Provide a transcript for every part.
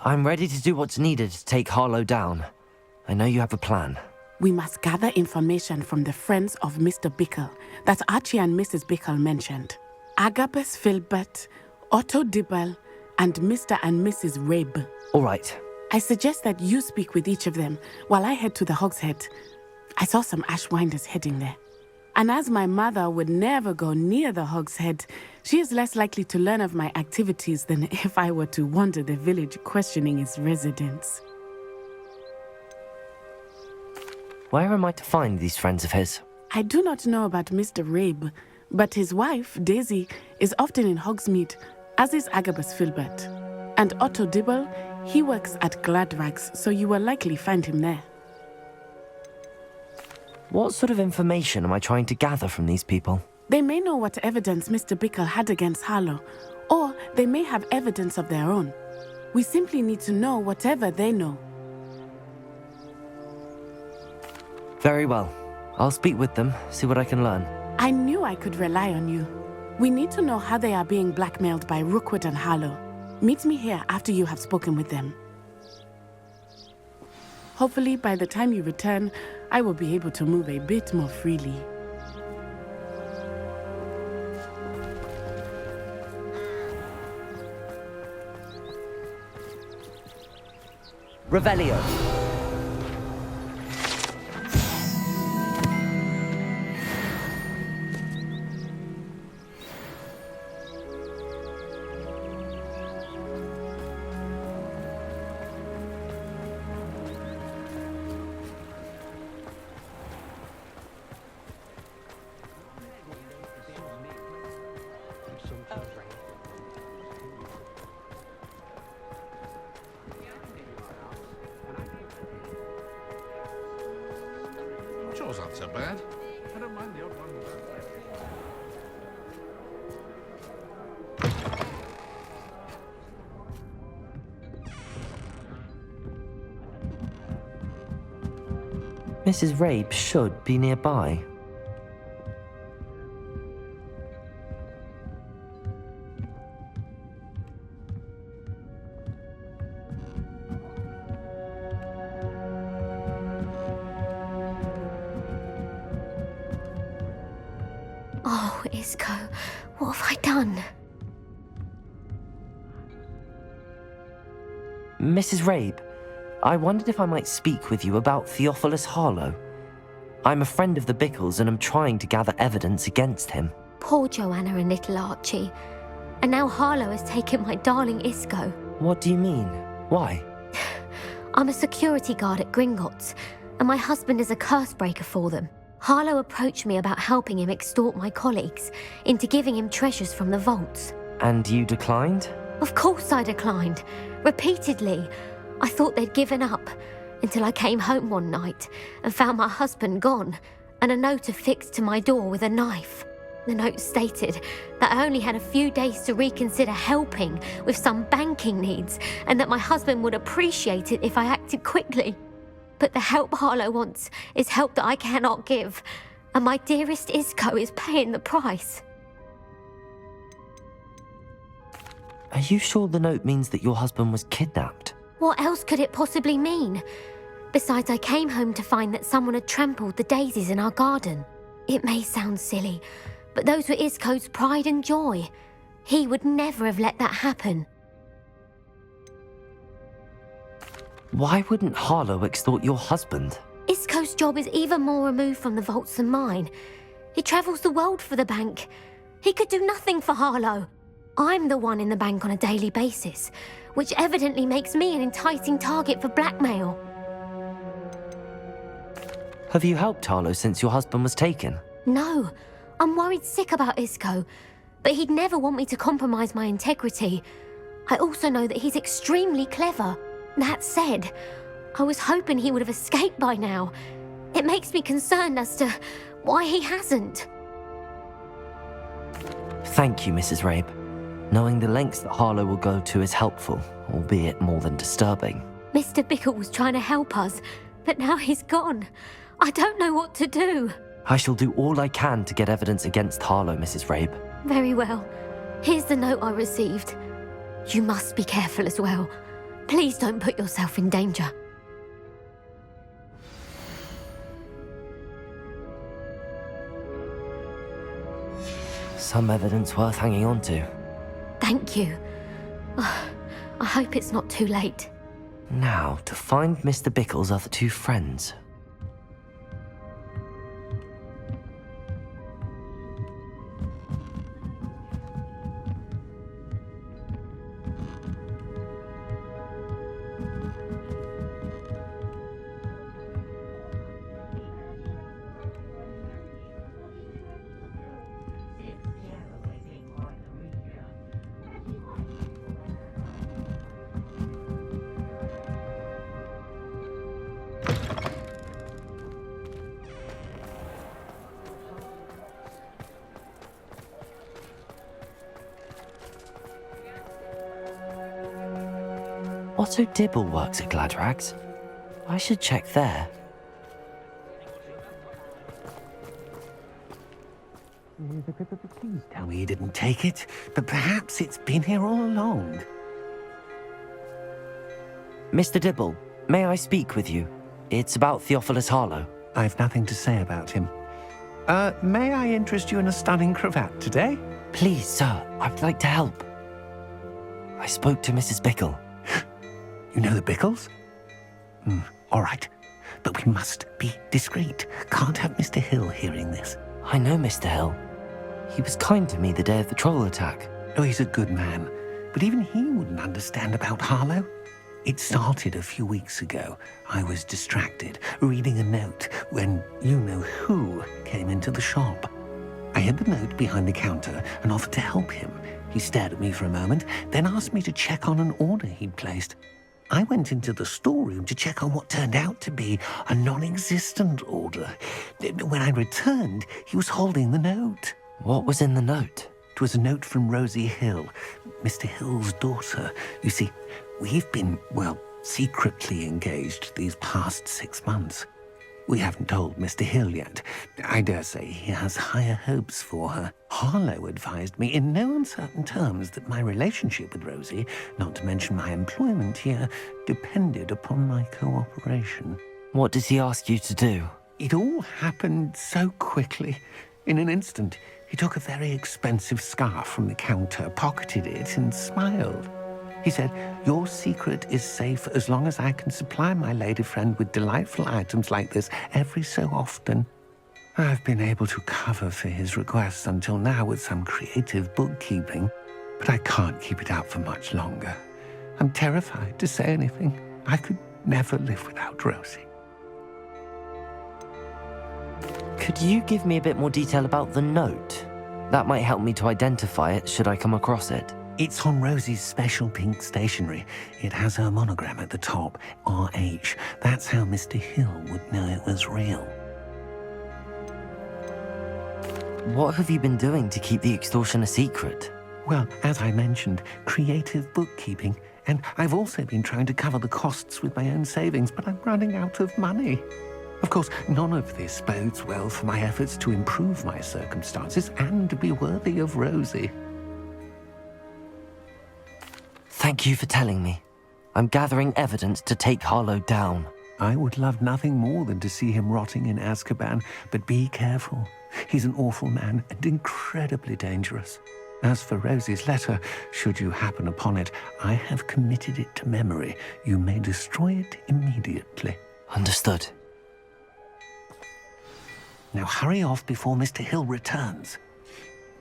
I'm ready to do what's needed to take Harlow down. I know you have a plan. We must gather information from the friends of Mr. Bickle that Archie and Mrs. Bickle mentioned. Agabus Filbert, Otto Dibble, and Mr. and Mrs. Rabe. All right. I suggest that you speak with each of them while I head to the Hogshead. I saw some Ashwinders heading there. And as my mother would never go near the Hogshead, she is less likely to learn of my activities than if I were to wander the village questioning its residents. Where am I to find these friends of his? I do not know about Mr. Rabe, but his wife, Daisy, is often in Hogsmeade, as is Agabus Filbert. And Otto Dibble, he works at Gladrags, so you will likely find him there. What sort of information am I trying to gather from these people? They may know what evidence Mr. Bickle had against Harlow, or they may have evidence of their own. We simply need to know whatever they know. Very well. I'll speak with them, see what I can learn. I knew I could rely on you. We need to know how they are being blackmailed by Rookwood and Harlow. Meet me here after you have spoken with them. Hopefully, by the time you return, I will be able to move a bit more freely. Revelio. Yours aren't so bad. I don't mind the odd one. Mrs. Rabe should be nearby. Oh, Isco, what have I done? Mrs. Rabe, I wondered if I might speak with you about Theophilus Harlow. I'm a friend of the Bickles and am trying to gather evidence against him. Poor Joanna and little Archie. And now Harlow has taken my darling Isco. What do you mean? Why? I'm a security guard at Gringotts, and my husband is a curse breaker for them. Harlow approached me about helping him extort my colleagues into giving him treasures from the vaults. And you declined? Of course I declined. Repeatedly. I thought they'd given up, until I came home one night and found my husband gone, and a note affixed to my door with a knife. The note stated that I only had a few days to reconsider helping with some banking needs, and that my husband would appreciate it if I acted quickly. But the help Harlow wants is help that I cannot give, and my dearest Isco is paying the price. Are you sure the note means that your husband was kidnapped? What else could it possibly mean? Besides, I came home to find that someone had trampled the daisies in our garden. It may sound silly, but those were Isco's pride and joy. He would never have let that happen. Why wouldn't Harlow extort your husband? Isco's job is even more removed from the vaults than mine. He travels the world for the bank. He could do nothing for Harlow. I'm the one in the bank on a daily basis, which evidently makes me an enticing target for blackmail. Have you helped Harlow since your husband was taken? No, I'm worried sick about Isco, but he'd never want me to compromise my integrity. I also know that he's extremely clever. That said, I was hoping he would have escaped by now. It makes me concerned as to why he hasn't. Thank you, Mrs. Rabe. Knowing the lengths that Harlow will go to is helpful, albeit more than disturbing. Mr. Bickle was trying to help us, but now he's gone. I don't know what to do. I shall do all I can to get evidence against Harlow, Mrs. Rabe. Very well. Here's the note I received. You must be careful as well. Please don't put yourself in danger. Some evidence worth hanging on to. Thank you. I hope it's not too late. Now, to find Mr. Bickle's other two friends. Otto Dibble works at Gladrags. I should check there. Please tell me you didn't take it, but perhaps it's been here all along. Mr. Dibble, may I speak with you? It's about Theophilus Harlow. I've nothing to say about him. May I interest you in a stunning cravat today? Please, sir, I'd like to help. I spoke to Mrs. Bickle. You know the Bickles? All right, but we must be discreet. Can't have Mr. Hill hearing this. I know Mr. Hill. He was kind to me the day of the troll attack. Oh, he's a good man, but even he wouldn't understand about Harlow. It started a few weeks ago. I was distracted, reading a note, when you-know-who came into the shop. I hid the note behind the counter and offered to help him. He stared at me for a moment, then asked me to check on an order he'd placed. I went into the storeroom to check on what turned out to be a non-existent order. When I returned, he was holding the note. What was in the note? It was a note from Rosie Hill, Mr. Hill's daughter. You see, we've been, secretly engaged these past 6 months. We haven't told Mr. Hill yet. I dare say he has higher hopes for her. Harlow advised me in no uncertain terms that my relationship with Rosie, not to mention my employment here, depended upon my cooperation. What does he ask you to do? It all happened so quickly. In an instant, he took a very expensive scarf from the counter, pocketed it, and smiled. He said, "Your secret is safe as long as I can supply my lady friend with delightful items like this every so often." I've been able to cover for his requests until now with some creative bookkeeping, but I can't keep it up for much longer. I'm terrified to say anything. I could never live without Rosie. Could you give me a bit more detail about the note? That might help me to identify it should I come across it. It's on Rosie's special pink stationery. It has her monogram at the top, RH. That's how Mr. Hill would know it was real. What have you been doing to keep the extortion a secret? Well, as I mentioned, creative bookkeeping. And I've also been trying to cover the costs with my own savings, but I'm running out of money. Of course, none of this bodes well for my efforts to improve my circumstances and to be worthy of Rosie. Thank you for telling me. I'm gathering evidence to take Harlow down. I would love nothing more than to see him rotting in Azkaban, but be careful. He's an awful man and incredibly dangerous. As for Rosie's letter, should you happen upon it, I have committed it to memory. You may destroy it immediately. Understood. Now hurry off before Mr. Hill returns.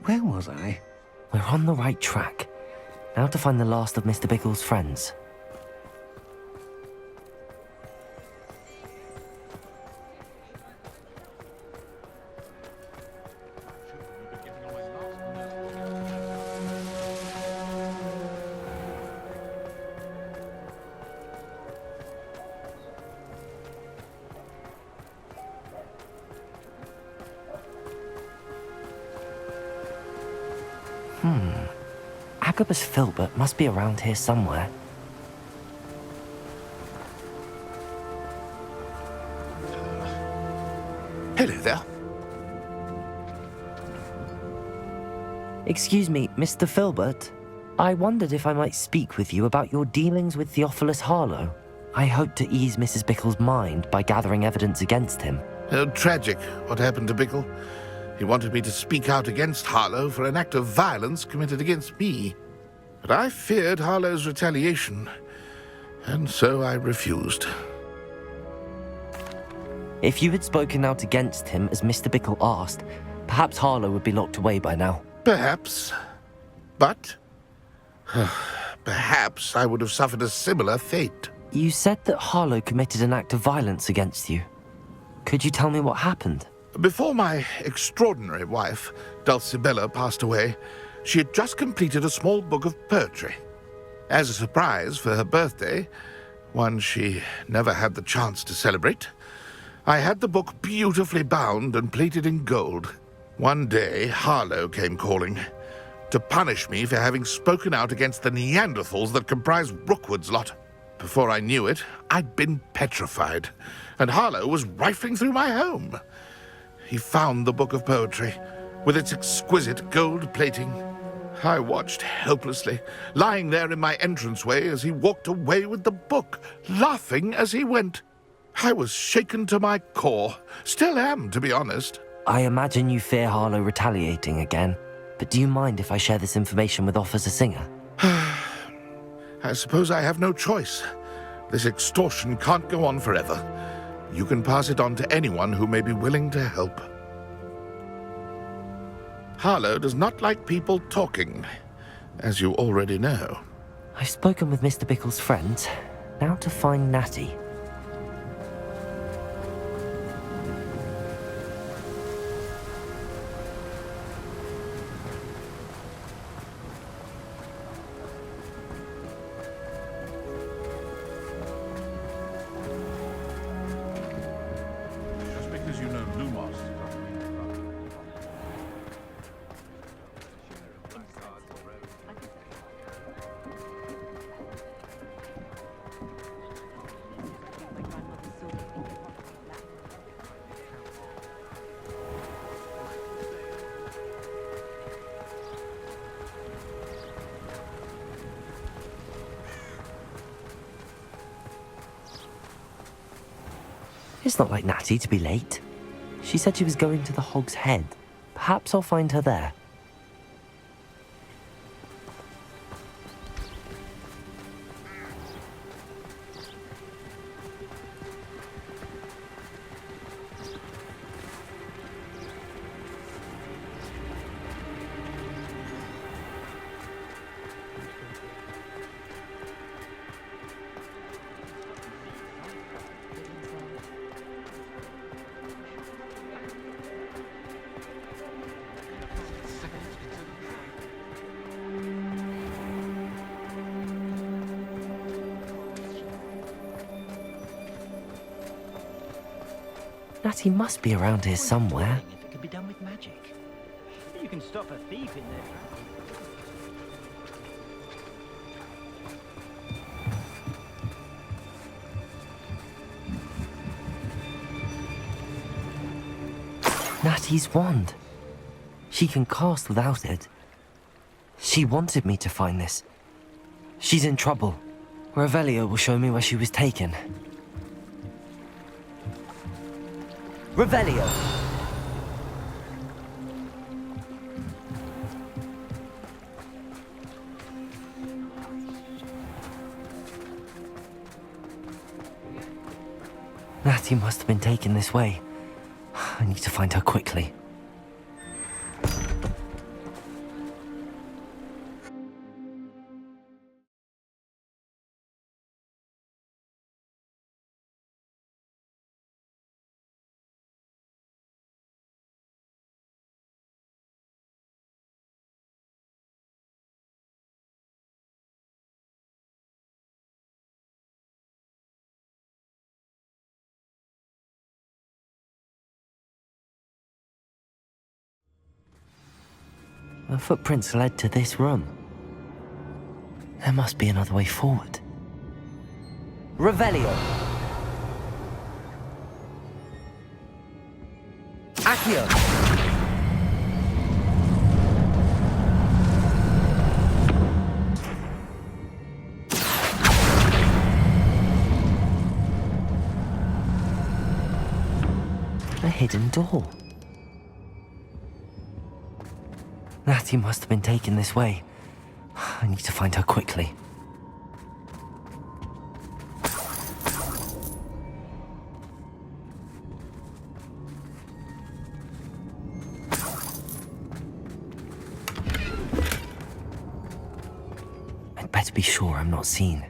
Where was I? We're on the right track. Now to find the last of Mr. Bickle's friends. Agabus Filbert must be around here somewhere. Hello there. Excuse me, Mr. Filbert? I wondered if I might speak with you about your dealings with Theophilus Harlow. I hope to ease Mrs. Bickle's mind by gathering evidence against him. Tragic, what happened to Bickle. He wanted me to speak out against Harlow for an act of violence committed against me. But I feared Harlow's retaliation, and so I refused. If you had spoken out against him as Mr. Bickle asked, perhaps Harlow would be locked away by now. Perhaps. But perhaps I would have suffered a similar fate. You said that Harlow committed an act of violence against you. Could you tell me what happened? Before my extraordinary wife, Dulcibella, passed away, she had just completed a small book of poetry. As a surprise for her birthday, one she never had the chance to celebrate, I had the book beautifully bound and plated in gold. One day, Harlow came calling to punish me for having spoken out against the Neanderthals that comprise Rookwood's lot. Before I knew it, I'd been petrified, and Harlow was rifling through my home. He found the book of poetry, with its exquisite gold plating. I watched helplessly, lying there in my entranceway as he walked away with the book, laughing as he went. I was shaken to my core. Still am, to be honest. I imagine you fear Harlow retaliating again, but do you mind if I share this information with Officer Singer? I suppose I have no choice. This extortion can't go on forever. You can pass it on to anyone who may be willing to help. Harlow does not like people talking, as you already know. I've spoken with Mr. Bickle's friends. Now to find Natty. Just because you know Lumos. It's not like Natty to be late. She said she was going to the Hog's Head. Perhaps I'll find her there. Natty must be around here somewhere. If it could be done with magic. You can stop a thief in there. Natty's wand. She can cast without it. She wanted me to find this. She's in trouble. Revelio will show me where she was taken. Revelio! Natty must have been taken this way. I need to find her quickly. Her footprints led to this room. There must be another way forward. Revelio! Accio! hidden door. Natty must have been taken this way. I need to find her quickly. I'd better be sure I'm not seen.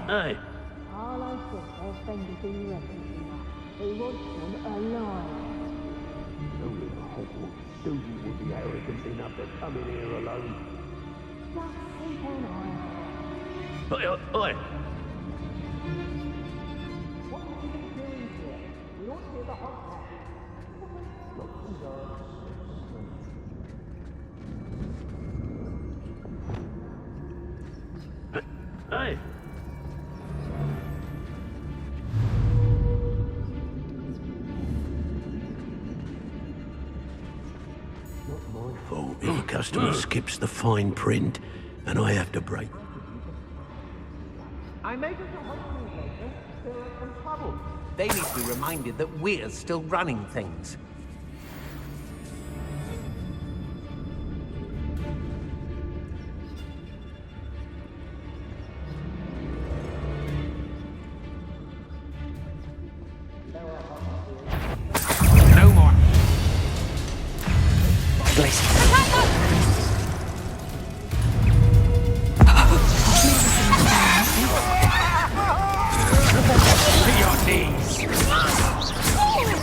Hey. All I said, their friend is in refuge. He wants them alive. Only the Hogwarts student would be arrogant enough to come in here alone. Just keep an eye. Oi. What are you doing here? We don't hear the hot Hey. Not my fault if a customer skips the fine print and I have to break. I noticed the hospital later. There are some trouble. They need to be reminded that we're still running things. No more. To your knees.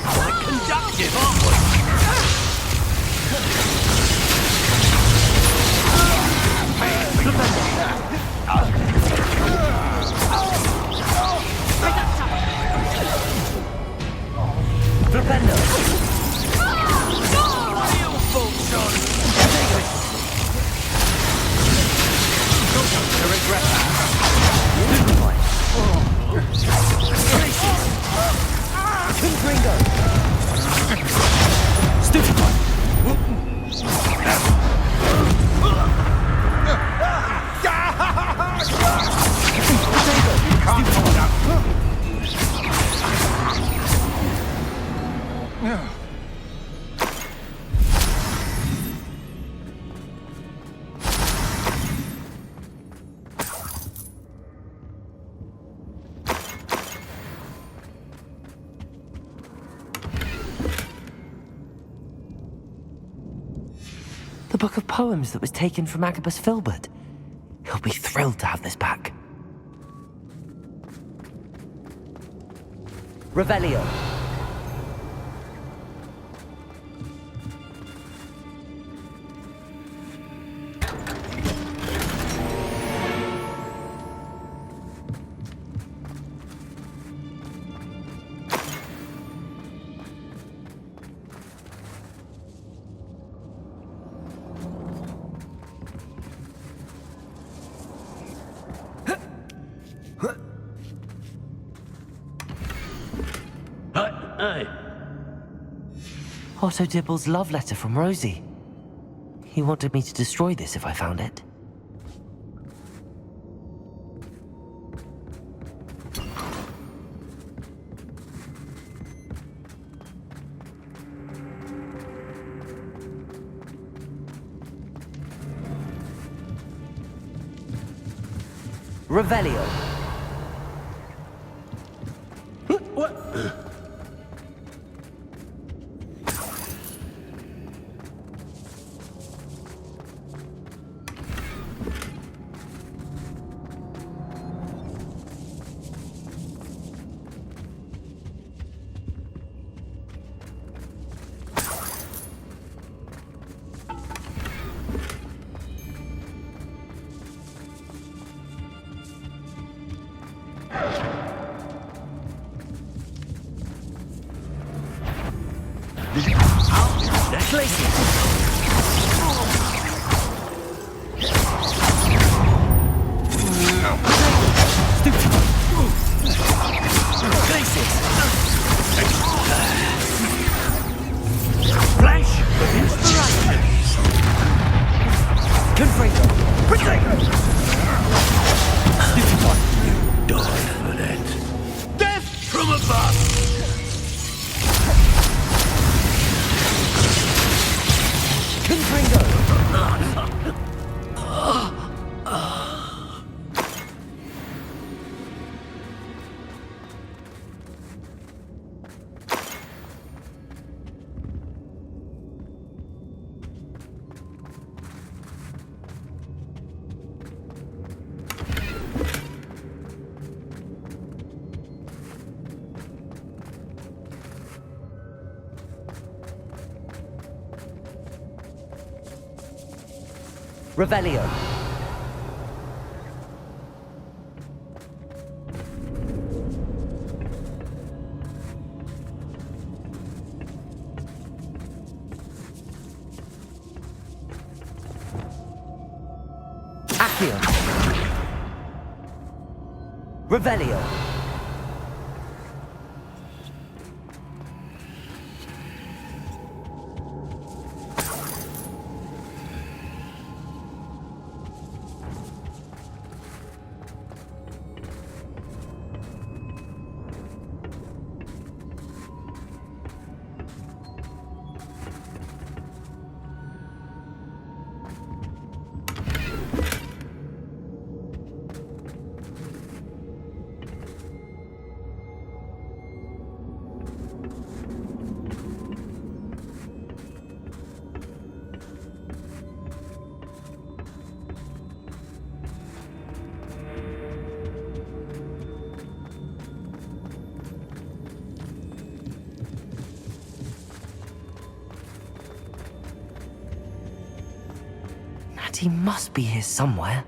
Quite conductive, aren't we? The book of poems that was taken from Agabus Filbert. He'll be thrilled to have this back. Revelio. Hey. Otto Dibble's love letter from Rosie. He wanted me to destroy this if I found it. Revelio. What? Revelio. Accio. Revelio. He must be here somewhere.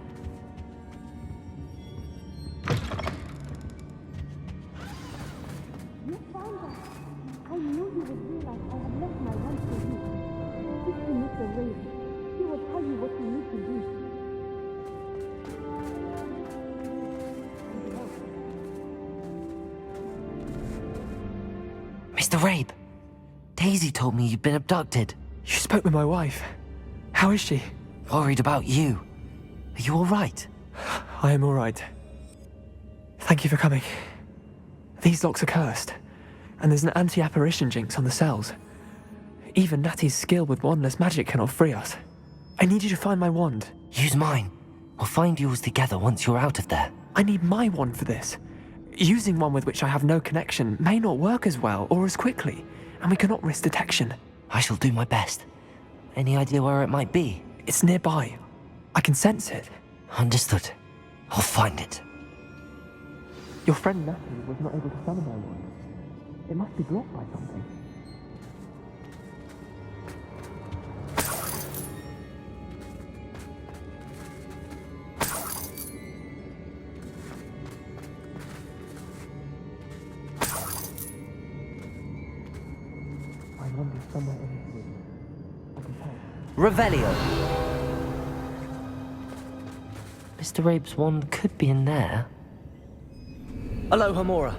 You found us. I knew you would realize I had left my wand for you. Speak to Mr. Raven. He will tell you what you need to do. Mr. Rabe, Daisy told me you've been abducted. You spoke with my wife. How is she? Worried about you. Are you all right? I am all right. Thank you for coming. These locks are cursed, and there's an anti-apparition jinx on the cells. Even Natty's skill with wandless magic cannot free us. I need you to find my wand. Use mine. We'll find yours together once you're out of there. I need my wand for this. Using one with which I have no connection may not work as well or as quickly, and we cannot risk detection. I shall do my best. Any idea where it might be? It's nearby. I can sense it. Understood. I'll find it. Your friend Natty was not able to summon my wand. It must be blocked by something. My wand is somewhere in this room. I can tell. Revelio. Mr. Rabe's wand could be in there. Aloha, Mora.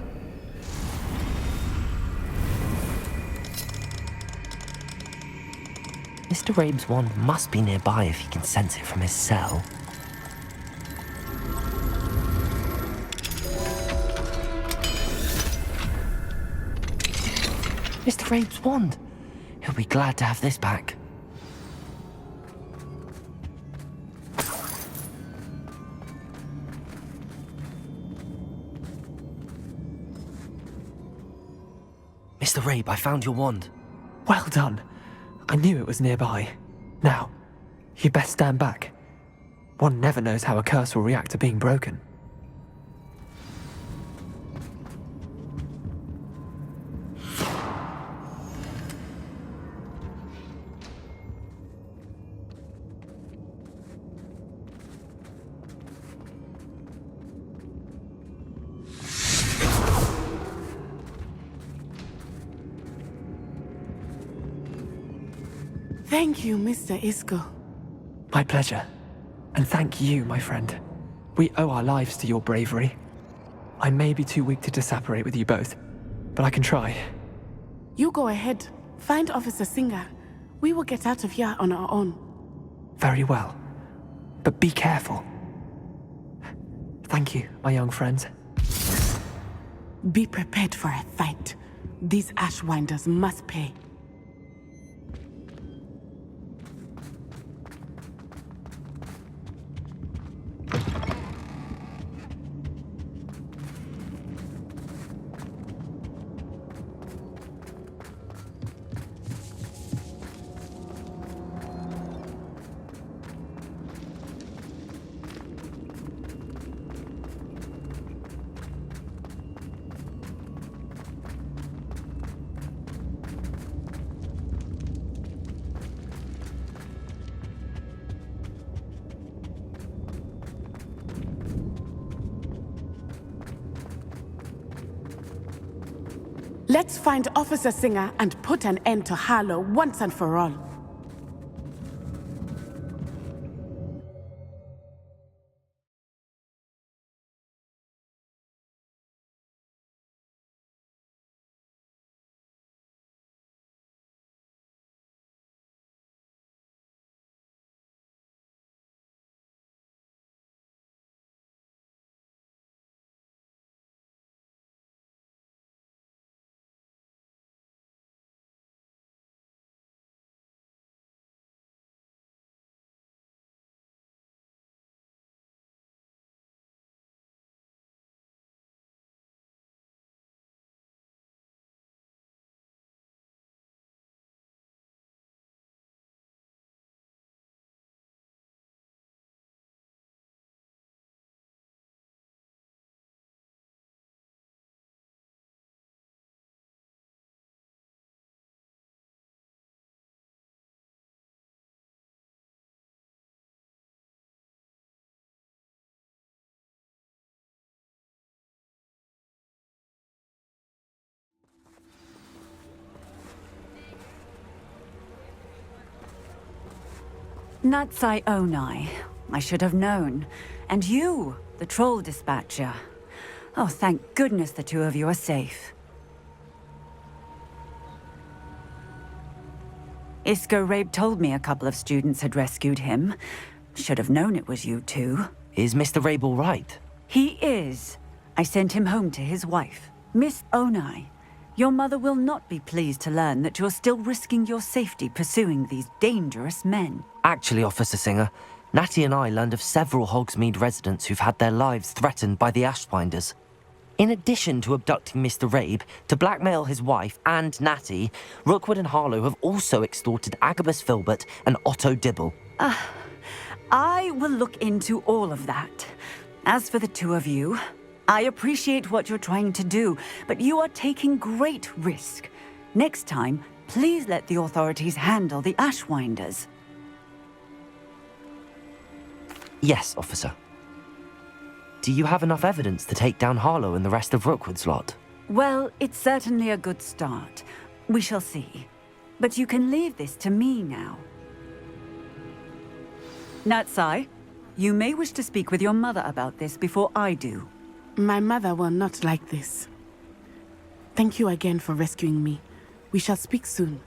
Mr. Rabe's wand must be nearby if he can sense it from his cell. Mr. Rabe's wand! He'll be glad to have this back. Mr. Rabe, I found your wand. Well done. I knew it was nearby. Now, you'd best stand back. One never knows how a curse will react to being broken. Thank you, Mr. Isco. My pleasure. And thank you, my friend. We owe our lives to your bravery. I may be too weak to disapparate with you both, but I can try. You go ahead. Find Officer Singer. We will get out of here on our own. Very well. But be careful. Thank you, my young friends. Be prepared for a fight. These Ashwinders must pay. Let's find Officer Singer and put an end to Harlow once and for all. Natsai Onai. I should have known. And you, the troll dispatcher. Oh, thank goodness the two of you are safe. Isco Rabe told me a couple of students had rescued him. Should have known it was you two. Is Mr. Rabe all right? He is. I sent him home to his wife. Miss Onai, your mother will not be pleased to learn that you're still risking your safety pursuing these dangerous men. Actually, Officer Singer, Natty and I learned of several Hogsmeade residents who've had their lives threatened by the Ashwinders. In addition to abducting Mr. Rabe, to blackmail his wife and Natty, Rookwood and Harlow have also extorted Agabus Filbert and Otto Dibble. I will look into all of that. As for the two of you, I appreciate what you're trying to do, but you are taking great risk. Next time, please let the authorities handle the Ashwinders. Yes, officer. Do you have enough evidence to take down Harlow and the rest of Rookwood's lot? Well, it's certainly a good start. We shall see. But you can leave this to me now. Natsai, you may wish to speak with your mother about this before I do. My mother will not like this. Thank you again for rescuing me. We shall speak soon.